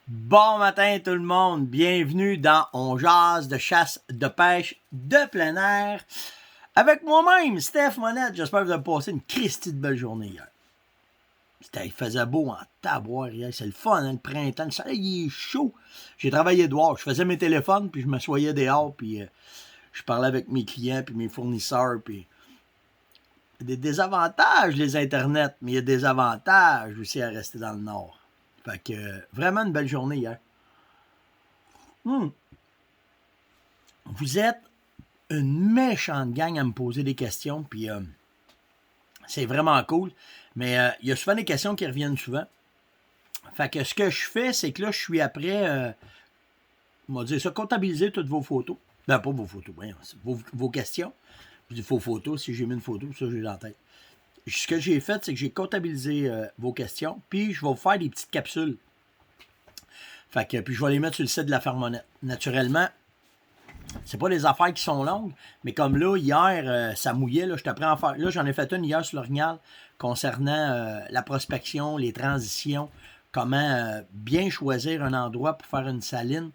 Bon matin tout le monde, bienvenue dans On jase de chasse, de pêche, de plein air. Avec moi-même, Steph Monette, j'espère que vous avez passé une christie de belle journée hier. Il faisait beau en taboire hier, c'est le fun, hein, le printemps, le soleil il est chaud. J'ai travaillé dehors, je faisais mes téléphones, puis je m'assoyais dehors, puis je parlais avec mes clients, puis mes fournisseurs, puis... Il y a des désavantages, les internets, mais il y a des avantages aussi à rester dans le Nord. Fait que, vraiment une belle journée hier. Vous êtes une méchante gang à me poser des questions, puis c'est vraiment cool. Mais il y a souvent des questions qui reviennent souvent. Fait que ce que je fais, c'est que là, je suis après, on va dire ça, comptabiliser toutes vos photos. Ben, pas vos photos, voyons, vos questions. Je dis vos photos, si j'ai mis une photo, ça, j'ai dans la tête. Ce que j'ai fait, c'est que j'ai comptabilisé vos questions, puis je vais vous faire des petites capsules. Fait que, puis je vais les mettre sur le site de la Fermonette. Naturellement, c'est pas des affaires qui sont longues, mais comme là, hier, ça mouillait, là, je te prends en faire. Là, j'en ai fait une hier sur l'Orignal concernant la prospection, les transitions, comment bien choisir un endroit pour faire une saline,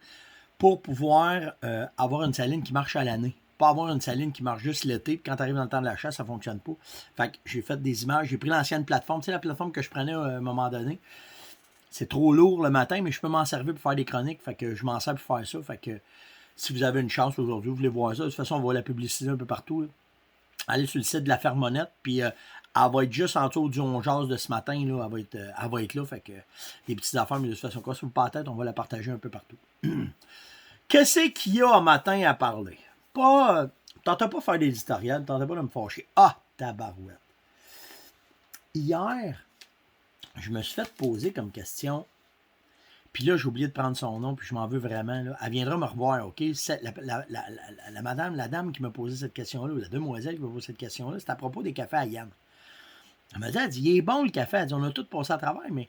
pour pouvoir avoir une saline qui marche à l'année. Pas avoir une saline qui marche juste l'été, puis quand tu arrives dans le temps de la chasse, ça ne fonctionne pas. Fait que j'ai fait des images, j'ai pris l'ancienne plateforme, tu sais, la plateforme que je prenais à un moment donné. C'est trop lourd le matin, mais je peux m'en servir pour faire des chroniques, fait que je m'en sers pour faire ça. Fait que si vous avez une chance aujourd'hui, vous voulez voir ça, de toute façon, on va la publiciser un peu partout. Là. Allez sur le site de la Fermonette, puis elle va être juste en dessous du 11 jase de ce matin, là, elle va être là, fait que des petites affaires, mais de toute façon, quoi, sur pas la tête, on va la partager un peu partout. Qu'est-ce qu'il y a un matin à parler? Pas, tentez pas de faire des éditoriales, tentez pas de me fâcher. Ah, tabarouette. Hier, je me suis fait poser comme question, puis là, j'ai oublié de prendre son nom, puis je m'en veux vraiment. Là. Elle viendra me revoir, OK? La madame, la dame qui m'a posé cette question-là, ou la demoiselle qui m'a posé cette question-là, c'est à propos des cafés à Yann. Elle m'a dit, il est bon le café. Elle dit, on a tout passé à travers, mais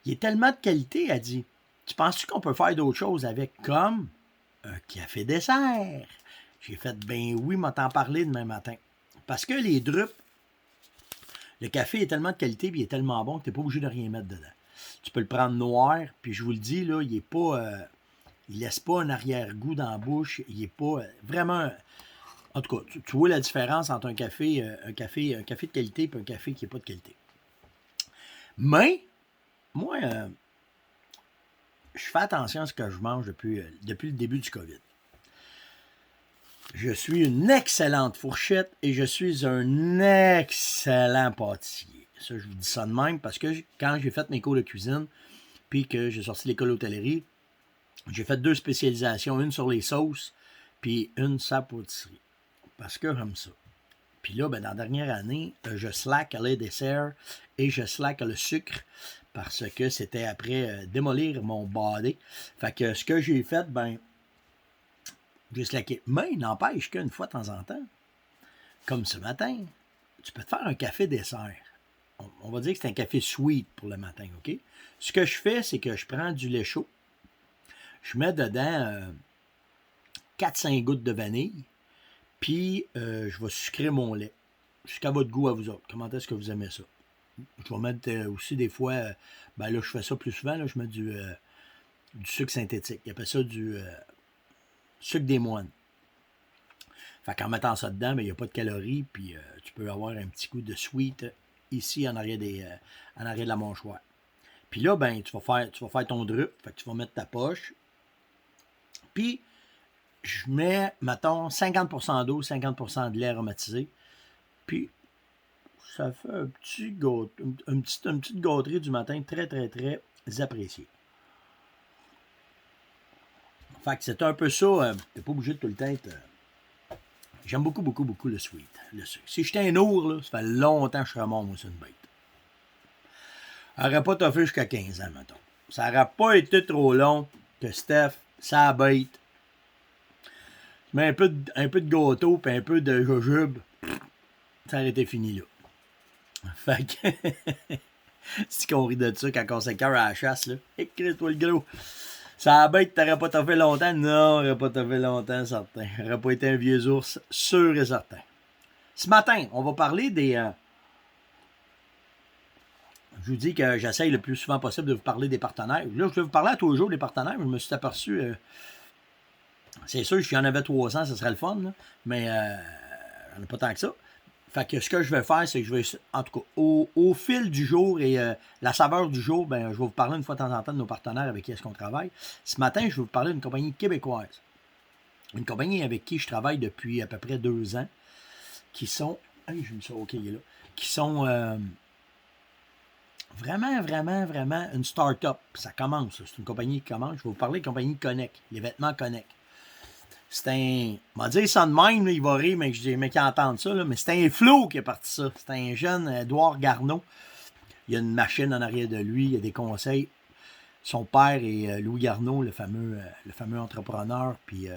il est tellement de qualité. Elle dit, tu penses-tu qu'on peut faire d'autres choses avec, comme un café dessert? J'ai fait, ben oui, m'a t'en parlé demain matin. Parce que les drupes, le café est tellement de qualité, puis il est tellement bon que tu n'es pas obligé de rien mettre dedans. Tu peux le prendre noir, puis je vous le dis, là, il est pas. Il laisse pas un arrière-goût dans la bouche. Il est pas vraiment. En tout cas, tu vois la différence entre un café de qualité et un café qui n'est pas de qualité. Mais, moi, je fais attention à ce que je mange depuis le début du COVID. Je suis une excellente fourchette et je suis un excellent pâtissier. Ça, je vous dis ça de même parce que quand j'ai fait mes cours de cuisine, puis que j'ai sorti l'école d'hôtellerie, j'ai fait 2 spécialisations, une sur les sauces, puis une sur la pâtisserie. Parce que j'aime ça. Puis là, ben, dans la dernière année, je slack les desserts et je slack le sucre parce que c'était après démolir mon body. Fait que ce que j'ai fait, ben, j'ai slacké. Mais il n'empêche qu'une fois de temps en temps, comme ce matin, tu peux te faire un café dessert. On va dire que c'est un café sweet pour le matin, OK? Ce que je fais, c'est que je prends du lait chaud, je mets dedans 4-5 gouttes de vanille, puis je vais sucrer mon lait. Jusqu'à votre goût à vous autres. Comment est-ce que vous aimez ça? Je vais mettre aussi des fois, ben là, je fais ça plus souvent, là, je mets du sucre synthétique. Ils appellent ça du sucre des moines. Fait qu'en mettant ça dedans, ben, il n'y a pas de calories, puis tu peux avoir un petit coup de sweet ici en arrière de la mâchoire. Puis là, ben, tu vas faire ton drup, fait que tu vas mettre ta poche. Puis, je mets, mettons, 50% d'eau, 50% de lait aromatisé. Puis, ça fait une petite gâterie du matin très, très, très appréciée. Fait que c'est un peu ça. T'es pas obligé de tout le temps être... J'aime beaucoup, beaucoup, beaucoup le sweet, le sucre. Si j'étais un ours, là, ça fait longtemps que je serais mort, moi, sur une bête. Ça n'aurait pas toffé jusqu'à 15 ans, mettons. Ça n'aurait pas été trop long que Steph, ça bête, tu mets un peu de gâteau et un peu de jujube, ça aurait été fini là. Fait que, si qu'on rit de ça quand on s'écœure à la chasse, là, écris-toi le gros. Ça bête, t'aurais pas toffé longtemps? Non, t'aurais pas toffé longtemps, certain. T'aurais pas été un vieux ours, sûr et certain. Ce matin, on va parler des je vous dis que j'essaye le plus souvent possible de vous parler des partenaires. Là, je vais vous parler à tous les jours des partenaires. Je me suis aperçu, c'est sûr, si j'en avais 300, ce serait le fun, là, mais j'en ai pas tant que ça. Fait que ce que je vais faire, c'est que je vais, en tout cas, au fil du jour et la saveur du jour, ben, je vais vous parler une fois de temps en temps de nos partenaires avec qui est-ce qu'on travaille. Ce matin, je vais vous parler d'une compagnie québécoise. Une compagnie avec qui je travaille depuis à peu près 2 ans, qui sont, je me suis OK, il est là, qui sont vraiment une start-up. Ça commence, c'est une compagnie qui commence. Je vais vous parler de la compagnie Connect, les vêtements Connect. C'est un. On va dire ça de même, là, il va rire, mais j'ai aimé qui entendent ça, là, mais c'est un Flo qui est parti ça. C'est un jeune Édouard Garneau. Il y a une machine en arrière de lui, il y a des conseils. Son père est Louis Garneau, le fameux entrepreneur, puis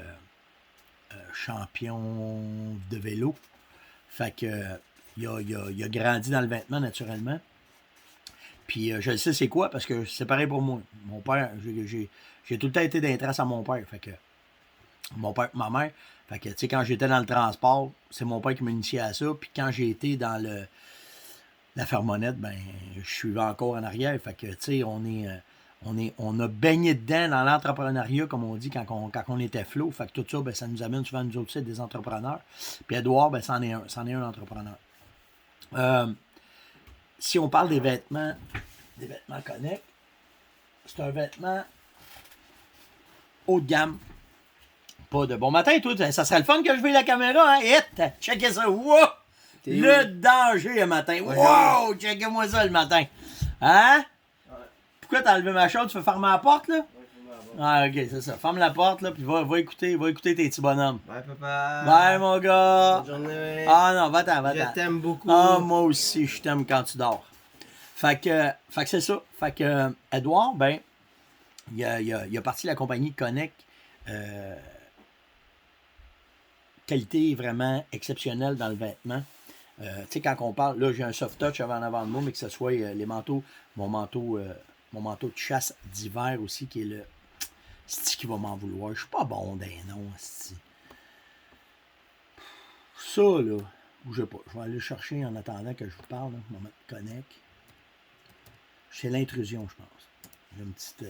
champion de vélo. Fait que il a grandi dans le vêtement naturellement. Puis je le sais c'est quoi, parce que c'est pareil pour moi. Mon père, j'ai tout le temps été d'un trace à mon père. Fait que mon père et ma mère. Fait que, tu sais, quand j'étais dans le transport, c'est mon père qui m'a initié à ça. Puis quand j'ai été dans la fermonnette, ben, je suivais encore en arrière. Fait que, tu sais, on a baigné dedans dans l'entrepreneuriat, comme on dit, quand on était flow. Fait que tout ça, ben, ça nous amène souvent, nous autres, c'est des entrepreneurs. Puis Edouard, ben, c'en est un entrepreneur. Si on parle des vêtements Connect, c'est un vêtement haut de gamme. Pas de bon matin, toi. Ça serait le fun que je veuille la caméra, hein? Hit! Checkez ça. Wow! Le danger le matin. Ouais, wow! Checkez-moi ça le matin. Hein? Ouais. Pourquoi t'as enlevé ma chose? Tu veux fermer la porte, là? Ouais, Ah, ok, c'est ça. Ferme la porte, là, puis va écouter tes petits bonhommes. bye, papa. Bye, mon gars. Bonne journée. Ah non, va-t'en. Je t'aime beaucoup. Ah, moi aussi, je t'aime quand tu dors. Fait que c'est ça. Fait que, Edouard, ben, il a parti la compagnie Connect. Qualité vraiment exceptionnelle dans le vêtement. Tu sais, quand on parle, là, j'ai un soft touch en avant de moi, mais que ce soit les manteaux, mon manteau de chasse d'hiver aussi, qui est le. C'est qui va m'en vouloir. Je suis pas bon d'un nom, c'est. Ça, là, bougez pas. Je vais aller le chercher en attendant que je vous parle. Là. Je vais mettre Connect. C'est l'intrusion, je pense. J'ai une petite.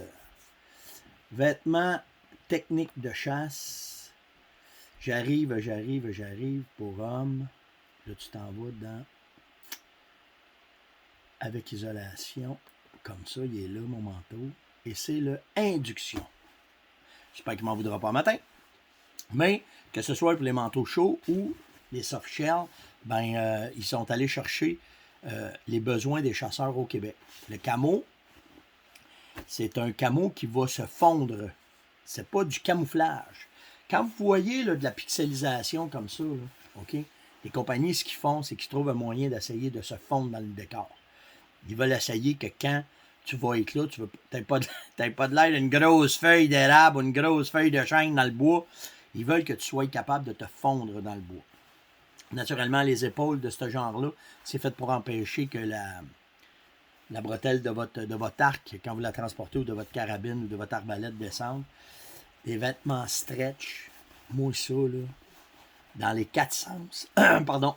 Vêtements techniques de chasse. J'arrive pour homme. Là, tu t'en vas dans avec isolation. Comme ça, il est là, mon manteau. Et c'est le induction. J'espère qu'il ne m'en voudra pas matin. Mais que ce soit pour les manteaux chauds ou les soft shells, ben, ils sont allés chercher les besoins des chasseurs au Québec. Le camo, c'est un camo qui va se fondre. C'est pas du camouflage. Quand vous voyez là, de la pixelisation comme ça, là, OK? Les compagnies, ce qu'ils font, c'est qu'ils trouvent un moyen d'essayer de se fondre dans le décor. Ils veulent essayer que quand tu vas être là, tu n'as pas de l'air d'une grosse feuille d'érable ou une grosse feuille de chêne dans le bois. Ils veulent que tu sois capable de te fondre dans le bois. Naturellement, les épaules de ce genre-là, c'est fait pour empêcher que la bretelle de votre arc, quand vous la transportez, ou de votre carabine ou de votre arbalète descende. Des vêtements stretch, moi ça, là, dans les 4 sens. Pardon.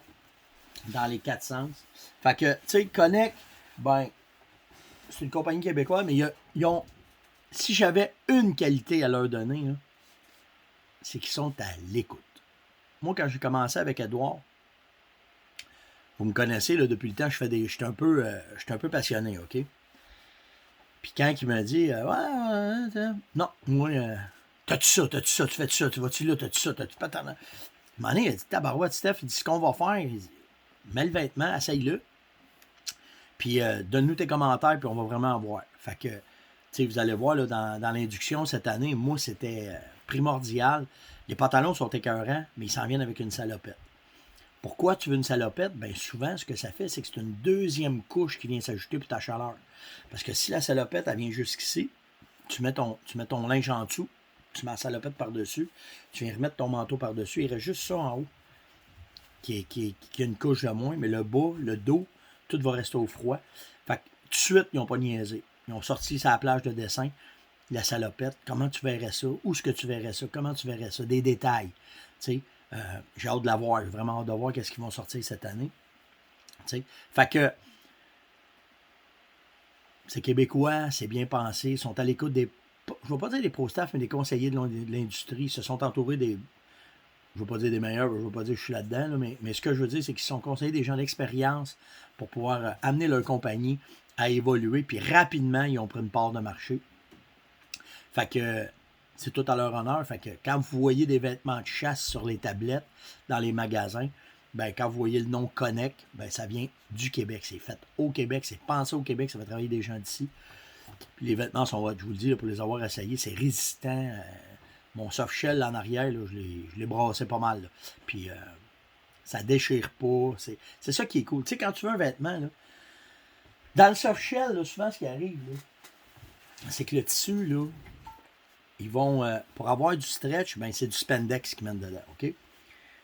Dans les 4 sens. Fait que, tu sais, Connect, ben, c'est une compagnie québécoise, mais ils ont. Si j'avais une qualité à leur donner, là, c'est qu'ils sont à l'écoute. Moi, quand j'ai commencé avec Edouard, vous me connaissez, là, depuis le temps, j'étais un peu passionné, OK? Puis quand il m'a dit, non, moi, t'as-tu ça, tu fais-tu ça, tu vas-tu là, t'as-tu ça, t'as-tu pas tant. À un moment donné, il a dit, tabarouette, Steph, il dit, ce qu'on va faire, il dit, mets le vêtement, essaye-le, puis donne-nous tes commentaires, puis on va vraiment voir. Fait que, tu sais, vous allez voir, là, dans l'induction cette année, moi, c'était primordial. Les pantalons sont écœurants, mais ils s'en viennent avec une salopette. Pourquoi tu veux une salopette? Bien, souvent, ce que ça fait, c'est que c'est une deuxième couche qui vient s'ajouter pour ta chaleur. Parce que si la salopette, elle vient jusqu'ici, tu mets ton linge en dessous, tu mets la salopette par-dessus, tu viens remettre ton manteau par-dessus, il reste juste ça en haut, qui a une couche de moins, mais le bas, le dos, tout va rester au froid. Fait que tout de suite, ils n'ont pas niaisé. Ils ont sorti sa plage de dessin, la salopette, comment tu verrais ça, où est-ce que tu verrais ça, comment tu verrais ça, des détails. Tu sais, j'ai hâte de la voir, j'ai vraiment hâte de voir qu'est-ce qu'ils vont sortir cette année. Tu sais. Fait que c'est québécois, c'est bien pensé, ils sont à l'écoute des, je ne vais pas dire des pro-staff, mais des conseillers de l'industrie. Ils se sont entourés des, je ne veux pas dire des meilleurs, je ne veux pas dire que je suis là-dedans, là, mais ce que je veux dire, c'est qu'ils sont conseillés des gens d'expérience pour pouvoir amener leur compagnie à évoluer, puis rapidement, ils ont pris une part de marché. Fait que c'est tout à leur honneur. Fait que quand vous voyez des vêtements de chasse sur les tablettes dans les magasins, ben quand vous voyez le nom Connect, ben ça vient du Québec. C'est fait au Québec, c'est pensé au Québec, ça va travailler des gens d'ici. Puis les vêtements sont, je vous le dis, là, pour les avoir essayés, c'est résistant. Mon soft shell en arrière, là, je l'ai brassé pas mal. Là. Puis ça déchire pas. C'est ça qui est cool. Tu sais, quand tu veux un vêtement, là, dans le soft shell, là, souvent ce qui arrive, c'est que le tissu, là, ils vont, pour avoir du stretch, ben c'est du spandex qui mène dedans, OK?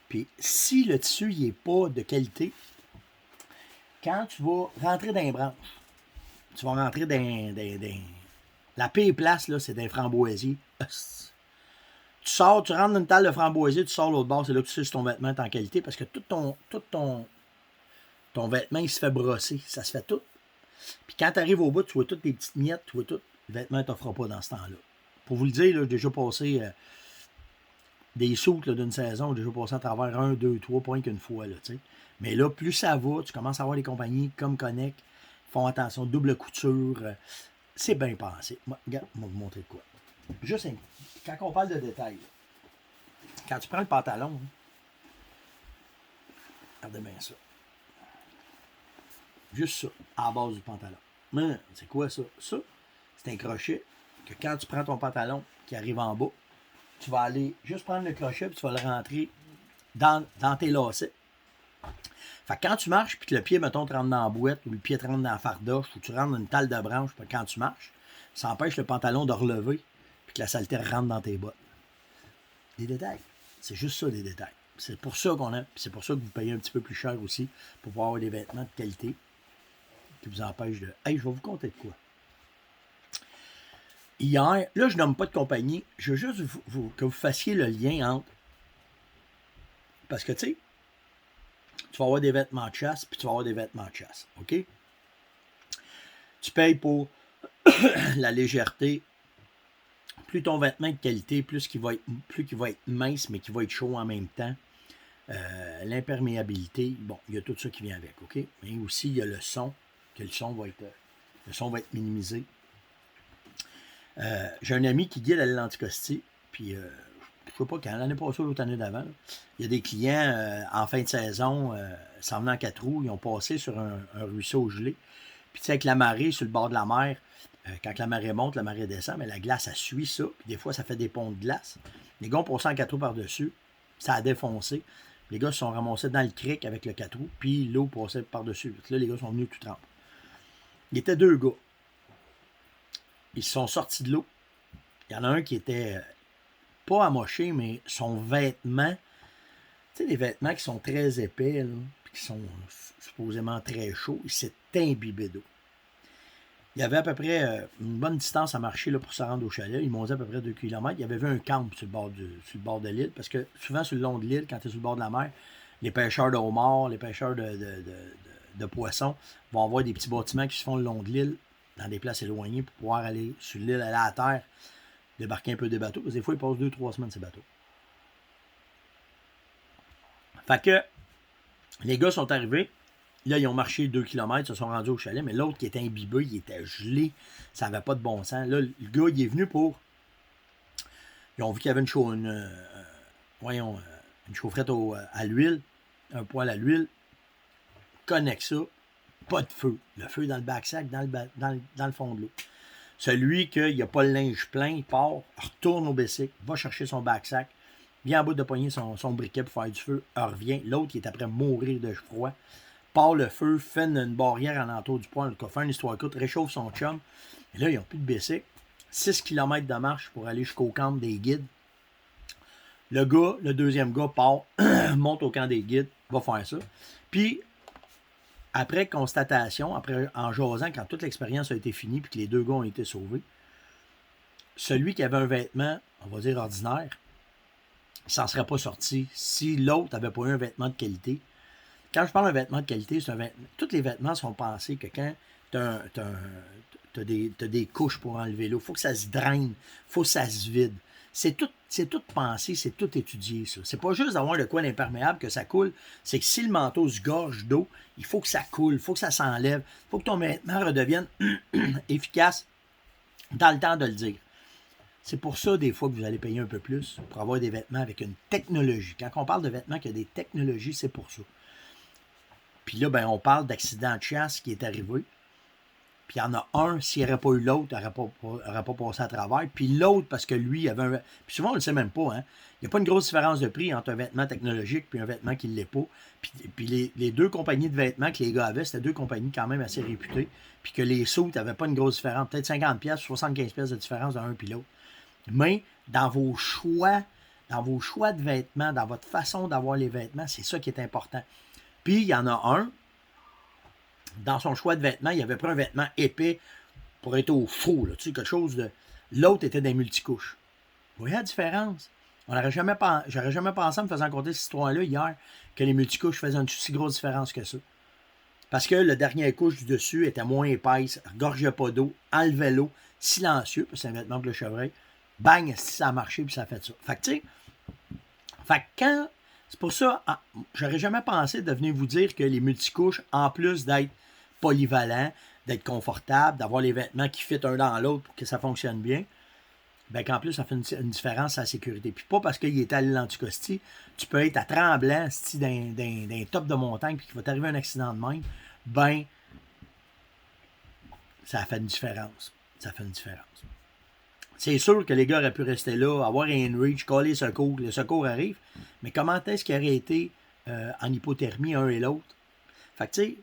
Puis si le tissu n'est pas de qualité, quand tu vas rentrer dans les branches, tu vas rentrer dans la pire place, là, c'est des framboisiers. Tu sors, tu rentres dans une table de framboisier, tu sors l'autre bord, c'est là que tu sais si ton vêtement est en qualité, parce que tout ton vêtement, il se fait brosser, ça se fait tout. Puis quand tu arrives au bout, tu vois toutes tes petites miettes, tu vois tout, le vêtement ne t'offre pas dans ce temps-là. Pour vous le dire, là, j'ai déjà passé des soutes d'une saison, j'ai déjà passé à travers 1, 2, 3 points qu'une fois. Là, mais là, plus ça va, tu commences à avoir des compagnies comme Connect, font attention, double couture, c'est bien pensé. Moi, regarde, on va vous montrer de quoi. Juste, quand on parle de détails, là, quand tu prends le pantalon, hein, regardez bien ça. Juste ça, à la base du pantalon. Mais c'est quoi ça? Ça, c'est un crochet que quand tu prends ton pantalon qui arrive en bas, tu vas aller juste prendre le crochet et tu vas le rentrer dans tes lacets. Fait que quand tu marches puis que le pied, mettons, te rentre dans la boîte ou le pied te rentre dans la fardoche ou tu rentres dans une talle de branche quand tu marches, ça empêche le pantalon de relever puis que la saleté rentre dans tes bottes. Des détails. C'est juste ça, des détails. C'est pour ça qu'on a, c'est pour ça que vous payez un petit peu plus cher aussi pour pouvoir avoir des vêtements de qualité qui vous empêchent de... Hey, je vais vous conter de quoi. Hier, là, je nomme pas de compagnie, je veux juste que vous fassiez le lien entre... Parce que, tu sais, tu vas avoir des vêtements de chasse, puis tu vas avoir des vêtements de chasse, OK? Tu payes pour la légèreté. Plus ton vêtement est de qualité, plus qu'il va être mince, mais qu'il va être chaud en même temps. L'imperméabilité, bon, il y a tout ça qui vient avec, OK? Mais aussi, il y a le son, que le son va être minimisé. J'ai un ami qui guide à l'Anticosti, puis je ne sais pas quand, l'année passée ou l'autre année d'avant, il y a des clients en fin de saison, s'en venant en 4 roues, ils ont passé sur un ruisseau gelé. Puis tu sais, avec la marée sur le bord de la mer, quand la marée monte, la marée descend, mais la glace, elle suit ça, puis des fois, ça fait des ponts de glace. Les gars ont passé en 4 roues par-dessus, ça a défoncé. Les gars se sont ramassés dans le cric avec le 4 roues, puis l'eau passait par-dessus. Là, les gars sont venus tout trempés. Il était 2 gars. Ils sont sortis de l'eau. Il y en a un qui était pas amoché, mais son vêtement, tu sais, des vêtements qui sont très épais, là, puis qui sont supposément très chauds, il s'est imbibé d'eau. Il y avait à peu près une bonne distance à marcher là, pour se rendre au chalet. Ils m'ont dit à peu près 2 km. Il y avait vu un camp sur le bord de l'île, parce que souvent sur le long de l'île, quand tu es sur le bord de la mer, les pêcheurs de homards, les pêcheurs de poissons vont avoir des petits bâtiments qui se font le long de l'île, dans des places éloignées, pour pouvoir aller sur l'île, aller à la terre, débarquer un peu des bateaux, parce que des fois, ils passent 2-3 semaines, ces bateaux. Fait que les gars sont arrivés. Là, ils ont marché 2 km, se sont rendus au chalet, mais l'autre qui était imbibé, il était gelé, ça n'avait pas de bon sens. Là, le gars, il est venu pour... Ils ont vu qu'il y avait une chaufferette à l'huile, un poêle à l'huile, connecte ça, pas de feu. Le feu dans le backsack, dans le fond de l'eau. Celui qu'il n'a pas le linge plein, il part, retourne au bicycle, va chercher son backsack, vient en bout de poigner son briquet pour faire du feu, revient. L'autre, qui est après mourir de froid, part le feu, fait une barrière en entour du poêle, fait une histoire courte, réchauffe son chum. Et là, ils n'ont plus de bicycle. 6 km de marche pour aller jusqu'au camp des guides. Le gars, le deuxième gars, part, monte au camp des guides, va faire ça. Puis, après constatation, après en jasant, quand toute l'expérience a été finie puis que les 2 gars ont été sauvés, celui qui avait un vêtement, on va dire ordinaire, il s'en serait pas sorti si l'autre n'avait pas eu un vêtement de qualité. Quand je parle d'un vêtement de qualité, c'est tous les vêtements sont pensés que quand t'as des couches pour enlever l'eau. Il faut que ça se draine. Il faut que ça se vide. C'est tout pensé, c'est tout étudié, ça. C'est pas juste d'avoir le coin imperméable que ça coule. C'est que si le manteau se gorge d'eau, il faut que ça coule, il faut que ça s'enlève. Il faut que ton vêtement redevienne efficace dans le temps de le dire. C'est pour ça, des fois, que vous allez payer un peu plus pour avoir des vêtements avec une technologie. Quand on parle de vêtements qui ont des technologies, c'est pour ça. Puis là, ben, on parle d'accident de chasse qui est arrivé. Puis il y en a un, s'il n'y aurait pas eu l'autre, il n'aurait pas passé à travers. Puis l'autre, parce que lui, il avait un... Puis souvent, on ne le sait même pas. Hein? Il n'y a pas une grosse différence de prix entre un vêtement technologique et un vêtement qui ne l'est pas. Puis les deux compagnies de vêtements que les gars avaient, c'était deux compagnies quand même assez réputées. Puis que les sauts n'avaient pas une grosse différence. Peut-être 50$, 75$ de différence d'un puis l'autre. Mais dans vos choix de vêtements, dans votre façon d'avoir les vêtements, c'est ça qui est important. Puis il y en a un, dans son choix de vêtements, il avait pris un vêtement épais pour être au faux, là, tu sais, quelque chose de... L'autre était des multicouches. Vous voyez la différence? J'aurais jamais pensé, en me faisant compter cette histoire-là hier, que les multicouches faisaient une si grosse différence que ça. Parce que le dernier couche du dessus était moins épaisse, ne regorgeait pas d'eau, enlevait l'eau, silencieux, parce que c'est un vêtement pour le chevreuil. Bang, ça a marché, puis ça a fait ça. Fait que, tu sais, quand... C'est pour ça, j'aurais jamais pensé de venir vous dire que les multicouches, en plus d'être polyvalents, d'être confortables, d'avoir les vêtements qui fit un dans l'autre pour que ça fonctionne bien, bien qu'en plus, ça fait une différence à la sécurité. Puis pas parce qu'il est à l'Anticosti, tu peux être à Tremblant, d'un top de montagne, puis qu'il va t'arriver un accident de même, ben, ça fait une différence. Ça fait une différence. C'est sûr que les gars auraient pu rester là, avoir un reach, coller le secours arrive, mais comment est-ce qu'ils auraient été en hypothermie un et l'autre? Fait que, tu sais,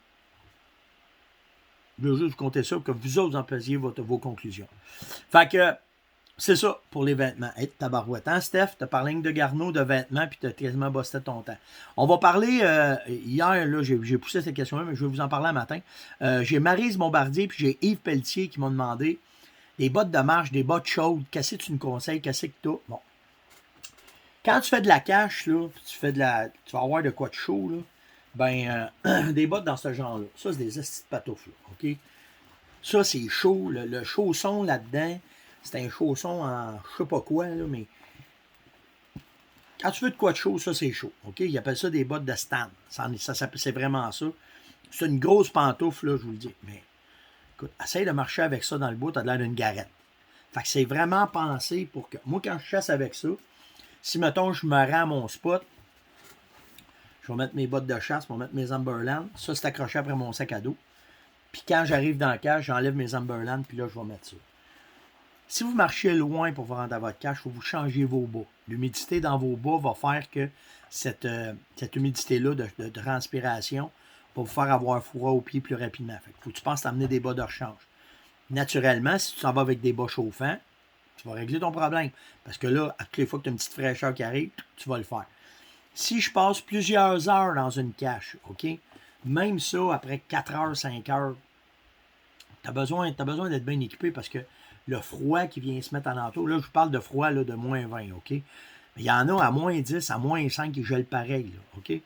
je veux juste vous compter ça pour que vous autres en fassiez vos conclusions. Fait que, c'est ça pour les vêtements. Hey, tabarouette, hein, Steph? T'as parlé de Garneau, de vêtements, puis t'as quasiment bossé ton temps. On va parler, hier, là, j'ai poussé cette question-là, mais je vais vous en parler un matin. J'ai Maryse Bombardier, puis j'ai Yves Pelletier qui m'ont demandé des bottes de marche, des bottes chaudes, qu'est-ce que tu nous conseilles, qu'est-ce que t'as? Bon. Quand tu fais de la cache, là, tu vas avoir de quoi de chaud, là, ben, des bottes dans ce genre-là. Ça, c'est des estis de patoufles, OK? Ça, c'est chaud. Le chausson là-dedans, c'est un chausson en je sais pas quoi, là, mais quand tu veux de quoi de chaud, ça, c'est chaud, OK? Ils appellent ça des bottes de stand. C'est vraiment ça. C'est une grosse pantoufle, là, je vous le dis. Mais, écoute, essaye de marcher avec ça dans le bois, t'as l'air d'une garette. Fait que c'est vraiment pensé pour que... Moi, quand je chasse avec ça, si, mettons, je me rends à mon spot, je vais mettre mes bottes de chasse, je vais mettre mes Amberland. Ça, c'est accroché après mon sac à dos. Puis quand j'arrive dans la cage, j'enlève mes Amberland, puis là, je vais mettre ça. Si vous marchez loin pour vous rendre à votre cage, il faut vous changer vos bas. L'humidité dans vos bas va faire que cette humidité-là de transpiration va vous faire avoir froid aux pieds plus rapidement. Fait que faut que tu penses t'amener des bas de rechange. Naturellement, si tu t'en vas avec des bas chauffants, tu vas régler ton problème. Parce que là, à toutes les fois que tu as une petite fraîcheur qui arrive, tu vas le faire. Si je passe plusieurs heures dans une cache, OK? Même ça, après 4 heures, 5 heures, tu as besoin d'être bien équipé parce que le froid qui vient se mettre en entour, là, je parle de froid là, de moins 20, OK? Mais il y en a à moins 10, à moins 5 qui gèlent pareil, là, OK?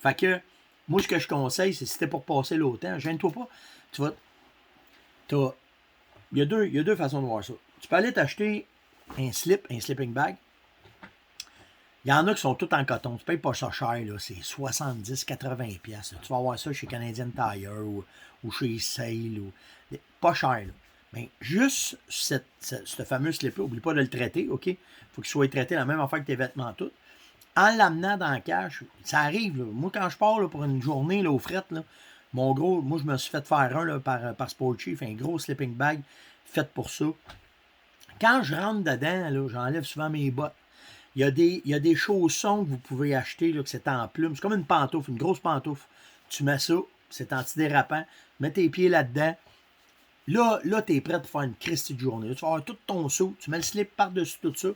Fait que, moi, ce que je conseille, c'est si c'était pour passer l'automne, gêne-toi pas, tu vas... Il y a deux façons de voir ça. Tu peux aller t'acheter un sleeping bag. Il y en a qui sont tous en coton. Tu ne payes pas ça cher, là. C'est 70-80$. Tu vas avoir ça chez Canadian Tire ou chez Sale. Pas cher, là. Mais juste ce fameux slip-là, n'oublie pas de le traiter, OK? Il faut qu'il soit traité la même affaire que tes vêtements tous. En l'amenant dans la cache, ça arrive, là. Moi, quand je pars là, pour une journée là, aux frettes, là, moi, je me suis fait faire un là, par Sport Chief, un gros sleeping bag fait pour ça. Quand je rentre dedans, là, j'enlève souvent mes bottes. Il y a des chaussons que vous pouvez acheter, là, que c'est en plume. C'est comme une pantoufle, une grosse pantoufle. Tu mets ça, c'est antidérapant. Mets tes pieds là-dedans. Là tu es prêt pour faire une Christie de journée. Là, tu vas avoir tout ton saut, tu mets le slip par-dessus tout ça,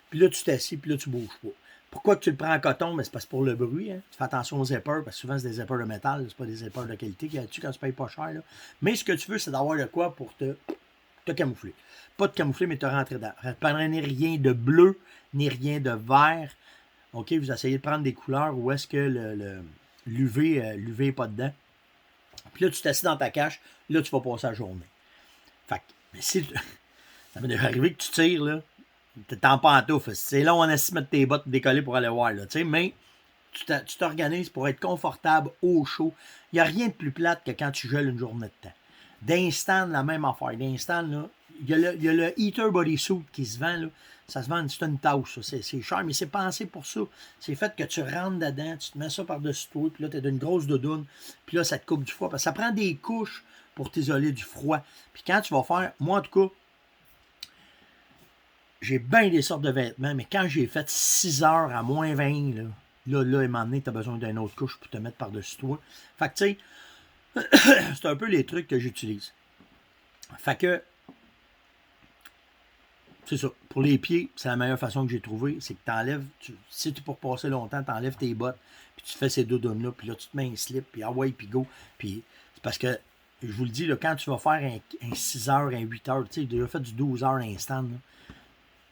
puis là, tu t'assis, puis là, tu bouges pas. Pourquoi que tu le prends en coton? Mais c'est parce que pour le bruit. Hein? Tu fais attention aux zippers, parce que souvent, c'est des zippers de métal, c'est pas des zippers de qualité qu'il y a dessus quand tu payes pas cher. Là. Mais ce que tu veux, c'est d'avoir de quoi pour te camoufler. Pas de camoufler, mais te rentrer dedans. Ne prenez rien de bleu, ni rien de vert. OK, vous essayez de prendre des couleurs où est-ce que l'UV n'est pas dedans. Puis là, tu t'assieds dans ta cache, là, tu vas passer la journée. Fait que, mais si ça m'est déjà arrivé que tu tires, là, t'es en pantoufle. C'est long, on a de mettre tes bottes décoller pour aller voir, là, tu sais, mais tu t'organises pour être confortable au chaud. Il n'y a rien de plus plate que quand tu gèles une journée de temps. D'instant, la même affaire. D'instant, là, il y a le Heater Bodysuit qui se vend, là. Ça se vend, c'est une tasse, ça. C'est cher, mais c'est pensé pour ça. C'est fait que tu rentres dedans, tu te mets ça par-dessus toi, puis là, tu es d'une grosse doudoune, puis là, ça te coupe du froid. Parce que ça prend des couches pour t'isoler du froid. Puis quand tu vas faire, moi, en tout cas, j'ai bien des sortes de vêtements, mais quand j'ai fait 6 heures à moins 20, là, à un moment donné, tu as besoin d'une autre couche pour te mettre par-dessus toi. Fait que, tu sais, c'est un peu les trucs que j'utilise. Fait que, c'est ça. Pour les pieds, c'est la meilleure façon que j'ai trouvé. C'est que tu enlèves, si tu es pour passer longtemps, tu enlèves tes bottes, puis tu fais ces deux là puis là, tu te mets un slip, puis ah ouais, puis go. Puis c'est parce que, je vous le dis, là, quand tu vas faire un 6 heures, un 8 heures, tu sais, j'ai déjà fait du 12 heures instant, là,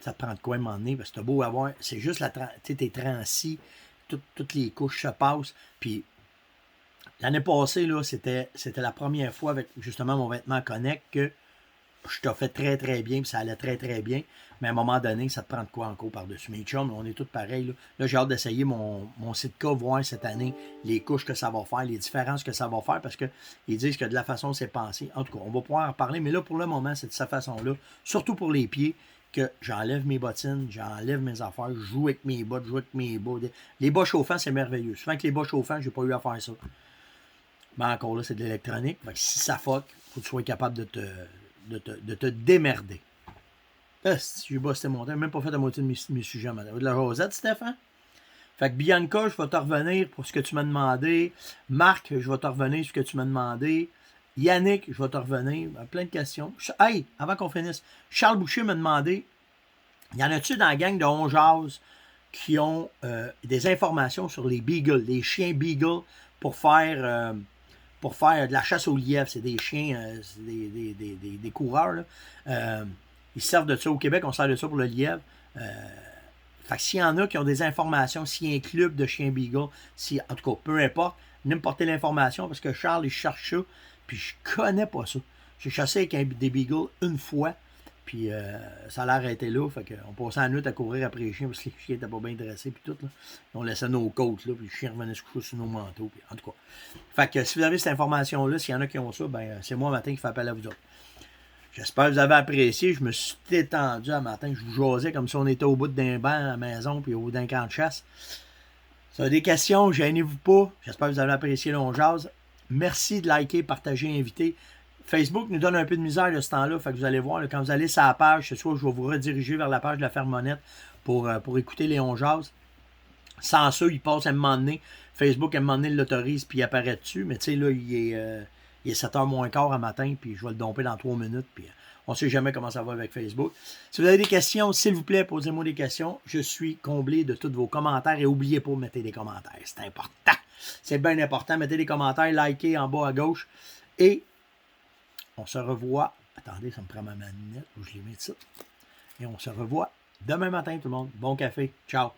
ça te prend de quoi à un moment donné, parce que t'as beau avoir, c'est juste tu sais, t'es transi, toutes les couches se passent, puis l'année passée, là, c'était la première fois avec justement mon vêtement Connect que je t'ai fait très très bien, puis ça allait très très bien, mais à un moment donné, ça te prend de quoi encore par-dessus. Mes chums, on est tous pareils, là j'ai hâte d'essayer mon Sitka, voir cette année les couches que ça va faire, les différences que ça va faire, parce qu'ils disent que de la façon c'est pensé. En tout cas, on va pouvoir en parler, mais là, pour le moment, c'est de cette façon-là, surtout pour les pieds, que j'enlève mes bottines, j'enlève mes affaires, je joue avec mes bottes, je joue avec mes bas. Les bas chauffants, c'est merveilleux. Souvent que les bas chauffants, j'ai pas eu à faire ça. Mais encore là, c'est de l'électronique. Si ça fuck, il faut que tu sois capable de te démerder. Si j'ai bossé mon temps, même pas fait la moitié de mes sujets, madame. De la Rosette, Stéphane? Fait que Bianca, je vais te revenir pour ce que tu m'as demandé. Marc, je vais te revenir sur ce que tu m'as demandé. Yannick, je vais te revenir. Plein de questions. Hey, avant qu'on finisse, Charles Boucher m'a demandé, y en a-tu dans la gang de On Jase qui ont des informations sur les beagles, les chiens beagles pour faire de la chasse aux lièvres? C'est des chiens, c'est des coureurs, là. Ils servent de ça au Québec, on sert de ça pour le lièvre. Fait que s'il y en a qui ont des informations, s'il y a un club de chiens beagle, si, en tout cas, peu importe, venez me porter l'information parce que Charles, il cherche ça, puis je connais pas ça. J'ai chassé avec des beagles une fois, puis ça a l'air arrêté là, fait qu'on passait la nuit à courir après les chiens parce que les chiens étaient pas bien dressés, puis tout, là. On laissait nos côtes, là, puis les chiens revenaient se coucher sur nos manteaux, puis en tout cas. Fait que si vous avez cette information-là, s'il y en a qui ont ça, ben c'est moi matin qui fait appel à vous autres. J'espère que vous avez apprécié. Je me suis détendu un matin. Je vous jasais comme si on était au bout d'un banc à la maison puis au bout d'un camp de chasse. Si vous avez des questions, gênez-vous pas. J'espère que vous avez apprécié l'On Jase. Merci de liker, partager, inviter. Facebook nous donne un peu de misère de ce temps-là. Fait que vous allez voir, là, quand vous allez sur la page, ce soir, je vais vous rediriger vers la page de la Fermonnette pour écouter les On Jase. Sans ça, il passe à un moment donné. Facebook, à un moment donné, l'autorise puis il apparaît dessus. Mais tu sais, là, il est 7h moins quart à matin, puis je vais le domper dans 3 minutes, puis on ne sait jamais comment ça va avec Facebook. Si vous avez des questions, s'il vous plaît, posez-moi des questions. Je suis comblé de tous vos commentaires et n'oubliez pas de mettre des commentaires. C'est important. C'est bien important. Mettez des commentaires, likez en bas à gauche. Et on se revoit. Attendez, ça me prend ma manette, où je les mets ça. Et on se revoit demain matin, tout le monde. Bon café. Ciao.